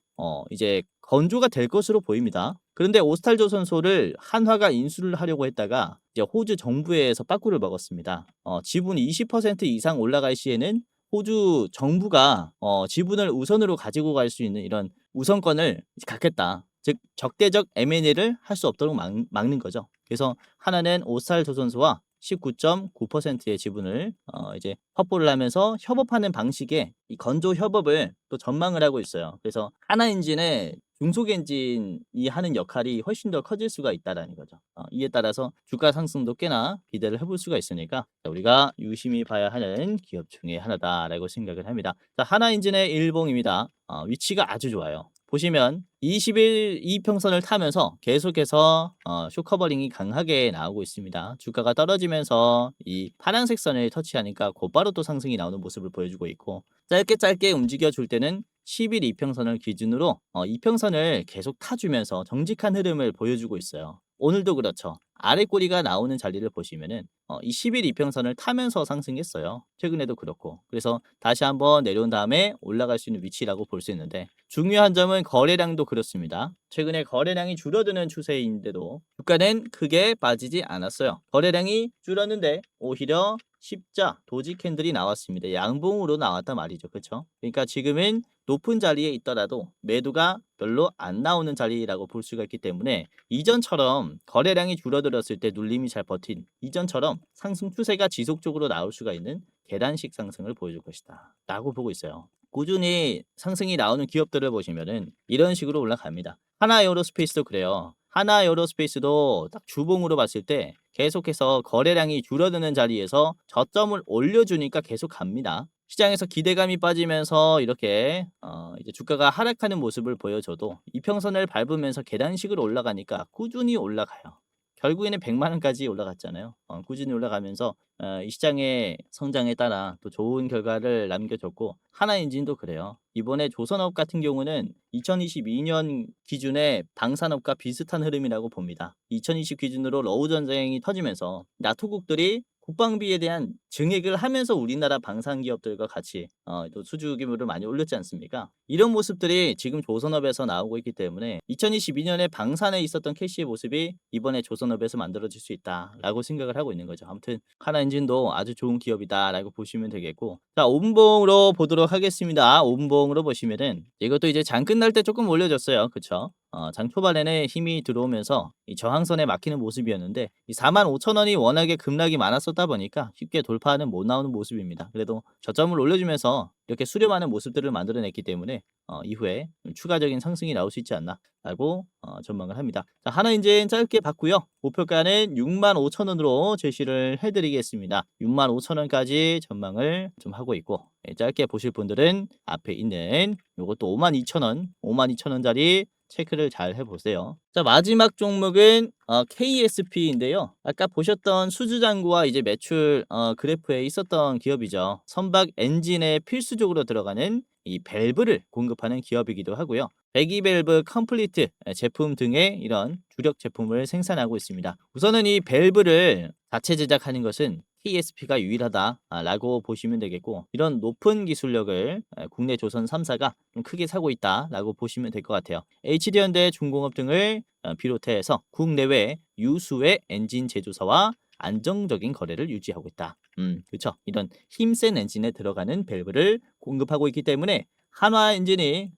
이제 건조가 될 것으로 보입니다. 그런데 오스탈 조선소를 한화가 인수를 하려고 했다가 이제 호주 정부에서 빠꾸를 먹었습니다. 지분이 20% 이상 올라갈 시에는 호주 정부가 지분을 우선으로 가지고 갈 수 있는 이런 우선권을 갖겠다. 즉 적대적 M&A를 할 수 없도록 막는 거죠. 그래서 하나는 오스탈 조선소와 19.9%의 지분을 이제 확보를 하면서 협업하는 방식의 이 건조 협업을 또 전망을 하고 있어요. 그래서 하나엔진의 중소엔진이 하는 역할이 훨씬 더 커질 수가 있다라는 거죠. 이에 따라서 주가 상승도 꽤나 기대를 해볼 수가 있으니까 우리가 유심히 봐야 하는 기업 중에 하나다라고 생각을 합니다. 자, 하나엔진의 일봉입니다. 위치가 아주 좋아요. 보시면 20일 이평선을 타면서 계속해서 쇼커버링이 강하게 나오고 있습니다. 주가가 떨어지면서 이 파란색 선을 터치하니까 곧바로 또 상승이 나오는 모습을 보여주고 있고 짧게 움직여 줄 때는 10일 이평선을 기준으로 이평선을 계속 타주면서 정직한 흐름을 보여주고 있어요. 오늘도 그렇죠. 아래 꼬리가 나오는 자리를 보시면은 이 10일 이평선을 타면서 상승했어요. 최근에도 그렇고. 그래서 다시 한번 내려온 다음에 올라갈 수 있는 위치라고 볼 수 있는데 중요한 점은 거래량도 그렇습니다. 최근에 거래량이 줄어드는 추세인데도 주가는 크게 빠지지 않았어요. 거래량이 줄었는데 오히려 십자, 도지 캔들이 나왔습니다. 양봉으로 나왔단 말이죠. 그쵸? 그러니까 지금은 높은 자리에 있더라도 매도가 별로 안 나오는 자리라고 볼 수가 있기 때문에 이전처럼 거래량이 줄어들었을 때 눌림이 잘 버틴 이전처럼 상승 추세가 지속적으로 나올 수가 있는 계단식 상승을 보여줄 것이다 라고 보고 있어요. 꾸준히 상승이 나오는 기업들을 보시면은 이런 식으로 올라갑니다. 하나 에어로스페이스도 그래요. 하나 에어로스페이스도 딱 주봉으로 봤을 때 계속해서 거래량이 줄어드는 자리에서 저점을 올려주니까 계속 갑니다. 시장에서 기대감이 빠지면서 이렇게 이제 주가가 하락하는 모습을 보여줘도 이평선을 밟으면서 계단식으로 올라가니까 꾸준히 올라가요. 결국에는 100만 원까지 올라갔잖아요. 꾸준히 올라가면서 이 시장의 성장에 따라 또 좋은 결과를 남겨줬고 하나엔진도 그래요. 이번에 조선업 같은 경우는 2022년 기준의 방산업과 비슷한 흐름이라고 봅니다. 2020 기준으로 러우 전쟁이 터지면서 나토국들이 국방비에 대한 증액을 하면서 우리나라 방산 기업들과 같이 또 수주 규모를 많이 올렸지 않습니까? 이런 모습들이 지금 조선업에서 나오고 있기 때문에 2022년에 방산에 있었던 캐시의 모습이 이번에 조선업에서 만들어질 수 있다라고 생각을 하고 있는 거죠. 아무튼 하나엔진도 아주 좋은 기업이다라고 보시면 되겠고, 자 5분봉으로 보도록 하겠습니다. 5분봉으로 보시면은 이것도 이제 장 끝날 때 조금 올려줬어요. 그쵸? 장 초반에는 힘이 들어오면서 이 저항선에 막히는 모습이었는데 이 45,000원이 워낙에 급락이 많았었다 보니까 쉽게 돌파는 못 나오는 모습입니다. 그래도 저점을 올려주면서 이렇게 수렴하는 모습들을 만들어냈기 때문에 이후에 추가적인 상승이 나올 수 있지 않나라고 전망을 합니다. 자, 하나인젠 짧게 봤고요. 목표가는 65,000원으로 제시를 해드리겠습니다. 65,000원까지 전망을 좀 하고 있고 짧게 보실 분들은 앞에 있는 요것도 52,000원, 52,000원짜리 체크를 잘 해보세요. 자, 마지막 종목은 KSP인데요. 아까 보셨던 수주잔고와 이제 매출 그래프에 있었던 기업이죠. 선박 엔진에 필수적으로 들어가는 이 밸브를 공급하는 기업이기도 하고요. 배기밸브 컴플리트 제품 등의 이런 주력 제품을 생산하고 있습니다. 우선은 이 밸브를 자체 제작하는 것은 KSP가 유일하다라고 보시면 되겠고, 이런 높은 기술력을 국내 조선 3사가 좀 크게 사고 있다라고 보시면 될 것 같아요. HD현대 중공업 등을 비롯해서 국내외 유수의 엔진 제조사와 안정적인 거래를 유지하고 있다. 그렇죠. 이런 힘센 엔진에 들어가는 밸브를 공급하고 있기 때문에 한화 엔진이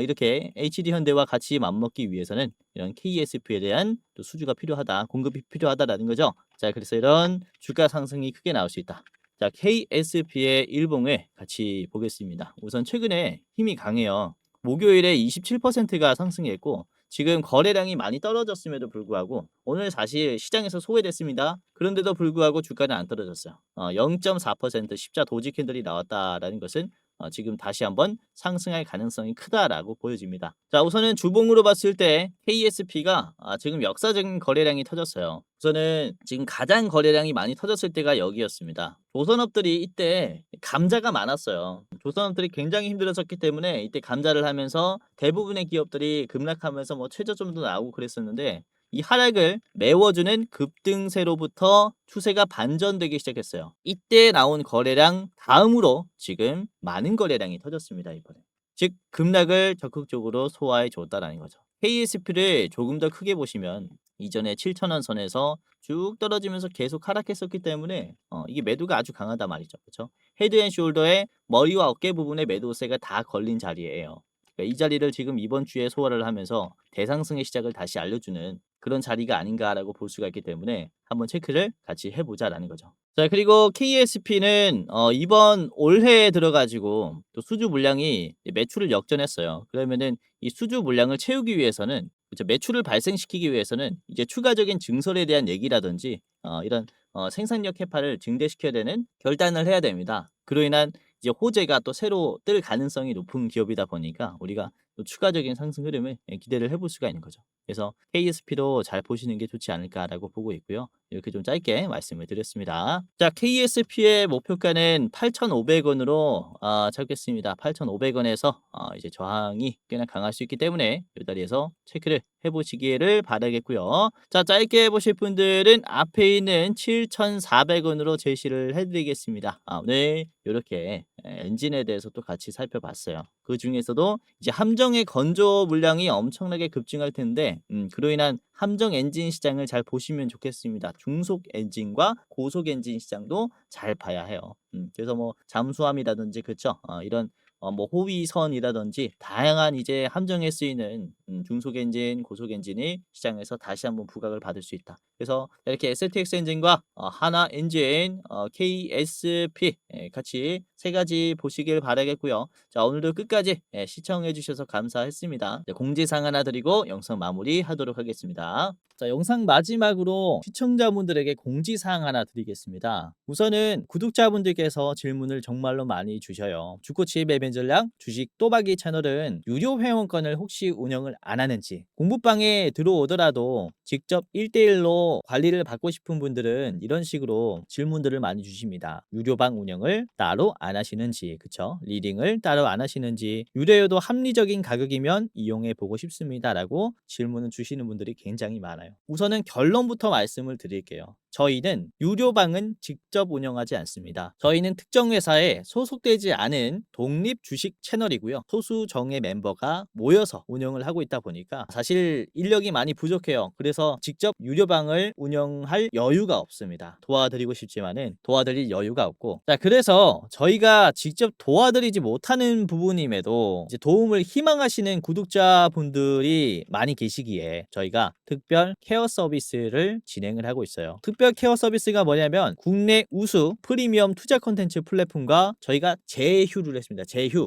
이렇게 HD현대와 같이 맞먹기 위해서는 이런 KSP에 대한 또 수주가 필요하다, 공급이 필요하다라는 거죠. 자, 그래서 이런 주가 상승이 크게 나올 수 있다. 자, KSP의 일봉을 같이 보겠습니다. 우선 최근에 힘이 강해요. 목요일에 27%가 상승했고 지금 거래량이 많이 떨어졌음에도 불구하고 오늘 사실 시장에서 소외됐습니다. 그런데도 불구하고 주가는 안 떨어졌어요. 0.4% 십자 도지 캔들이 나왔다라는 것은 지금 다시 한번 상승할 가능성이 크다라고 보여집니다. 자, 우선은 주봉으로 봤을 때 KSP가 지금 역사적인 거래량이 터졌어요. 우선은 지금 가장 거래량이 많이 터졌을 때가 여기였습니다. 조선업들이 이때 감자가 많았어요. 조선업들이 굉장히 힘들었었기 때문에 이때 감자를 하면서 대부분의 기업들이 급락하면서 뭐 최저점도 나오고 그랬었는데 이 하락을 메워주는 급등세로부터 추세가 반전되기 시작했어요. 이때 나온 거래량 다음으로 지금 많은 거래량이 터졌습니다. 이번에. 즉 급락을 적극적으로 소화해 줬다라는 거죠. KSP를 조금 더 크게 보시면 이전에 7,000원 선에서 쭉 떨어지면서 계속 하락했었기 때문에 이게 매도가 아주 강하단 말이죠. 그렇죠? 헤드앤숄더의 머리와 어깨 부분에 매도세가 다 걸린 자리예요. 그러니까 이 자리를 지금 이번 주에 소화를 하면서 대상승의 시작을 다시 알려주는 그런 자리가 아닌가라고 볼 수가 있기 때문에 한번 체크를 같이 해보자라는 거죠. 자, 그리고 KSP는 이번 올해에 들어가지고 또 수주 물량이 매출을 역전했어요. 그러면은 이 수주 물량을 채우기 위해서는 그렇죠. 매출을 발생시키기 위해서는 이제 추가적인 증설에 대한 얘기라든지 이런 생산력 캐파를 증대시켜야 되는 결단을 해야 됩니다. 그로 인한 이제 호재가 또 새로 뜰 가능성이 높은 기업이다 보니까 우리가 또 추가적인 상승 흐름을 기대를 해볼 수가 있는 거죠. 그래서 KSP도 잘 보시는 게 좋지 않을까라고 보고 있고요. 이렇게 좀 짧게 말씀을 드렸습니다. 자, KSP의 목표가는 8,500원으로 잡겠습니다. 8,500원에서 이제 저항이 꽤나 강할 수 있기 때문에 이 자리에서 체크를 해보시기를 바라겠고요. 자, 짧게 보실 분들은 앞에 있는 7,400원으로 제시를 해드리겠습니다. 오늘 이렇게 엔진에 대해서 또 같이 살펴봤어요. 그 중에서도 이제 함정의 건조 물량이 엄청나게 급증할 텐데 그로 인한 함정 엔진 시장을 잘 보시면 좋겠습니다. 중속 엔진과 고속 엔진 시장도 잘 봐야 해요. 그래서 뭐 잠수함이라든지 그쵸? 이런 뭐 호위선이라든지 다양한 이제 함정에 쓰이는 중속 엔진, 고속 엔진이 시장에서 다시 한번 부각을 받을 수 있다. 그래서 이렇게 STX 엔진과 하나 엔진, KSP 같이 세 가지 보시길 바라겠고요. 자, 오늘도 끝까지 시청해 주셔서 감사했습니다. 네, 공지사항 하나 드리고 영상 마무리하도록 하겠습니다. 자, 영상 마지막으로 시청자분들에게 공지사항 하나 드리겠습니다. 우선은 구독자분들께서 질문을 정말로 많이 주셔요. 주코치 매매 전략 주식 또박이 채널은 유료 회원권을 혹시 운영을 안 하는지, 공부방에 들어오더라도 직접 1대1로 관리를 받고 싶은 분들은 이런 식으로 질문들을 많이 주십니다. 유료방 운영을 따로 안 하시는지, 그쵸? 리딩을 따로 안 하시는지, 유료여도 합리적인 가격이면 이용해 보고 싶습니다 라고 질문을 주시는 분들이 굉장히 많아요. 우선은 결론부터 말씀을 드릴게요. 저희는 유료방은 직접 운영하지 않습니다. 저희는 특정 회사에 소속되지 않은 독립 주식 채널이고요. 소수 정예 멤버가 모여서 운영을 하고 있다 보니까 사실 인력이 많이 부족해요. 그래서 직접 유료방을 운영할 여유가 없습니다. 도와드리고 싶지만은 도와드릴 여유가 없고, 자, 그래서 저희가 직접 도와드리지 못하는 부분임에도 이제 도움을 희망하시는 구독자분들이 많이 계시기에 저희가 특별 케어 서비스를 진행을 하고 있어요. 특별 케어 서비스가 뭐냐면 국내 우수 프리미엄 투자 콘텐츠 플랫폼과 저희가 제휴를 했습니다.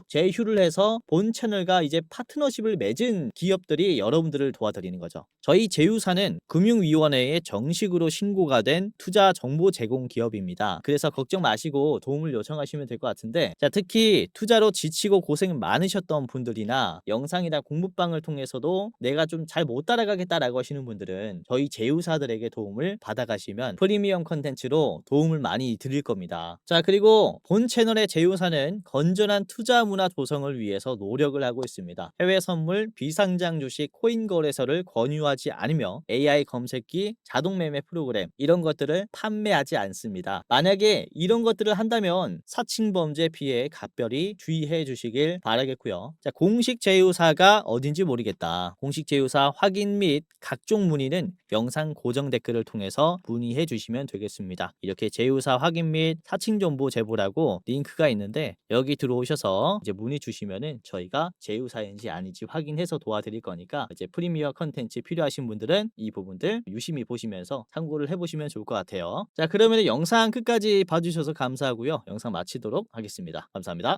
제휴를 해서 본 채널과 이제 파트너십을 맺은 기업들이 여러분들을 도와드리는 거죠. 저희 제휴사는 금융위원회에 정식으로 신고가 된 투자 정보 제공 기업입니다. 그래서 걱정 마시고 도움을 요청하시면 될 것 같은데, 자, 특히 투자로 지치고 고생 많으셨던 분들이나 영상이나 공부방을 통해서도 내가 좀 잘 못 따라가겠다라고 하시는 분들은 저희 제휴사들에게 도움을 받아가시면 프리미엄 컨텐츠로 도움을 많이 드릴 겁니다. 자, 그리고 본 채널의 제휴사는 건전한 투자 문화 조성을 위해서 노력을 하고 있습니다. 해외 선물, 비상장 주식, 코인 거래소를 권유하지 않으며 AI 검색기, 자동 매매 프로그램 이런 것들을 판매하지 않습니다. 만약에 이런 것들을 한다면 사칭 범죄 피해에 각별히 주의해 주시길 바라겠고요. 자, 공식 제휴사가 어딘지 모르겠다. 공식 제휴사 확인 및 각종 문의는 영상 고정 댓글을 통해서 문의해 주시면 되겠습니다. 이렇게 제휴사 확인 및 사칭 정보 제보라고 링크가 있는데 여기 들어오셔서 이제 문의 주시면은 저희가 제휴사인지 아닌지 확인해서 도와드릴 거니까 이제 프리미어 컨텐츠 필요하신 분들은 이 부분들 유심히 보시면서 참고를 해보시면 좋을 것 같아요. 자, 그러면 영상 끝까지 봐주셔서 감사하고요. 영상 마치도록 하겠습니다. 감사합니다.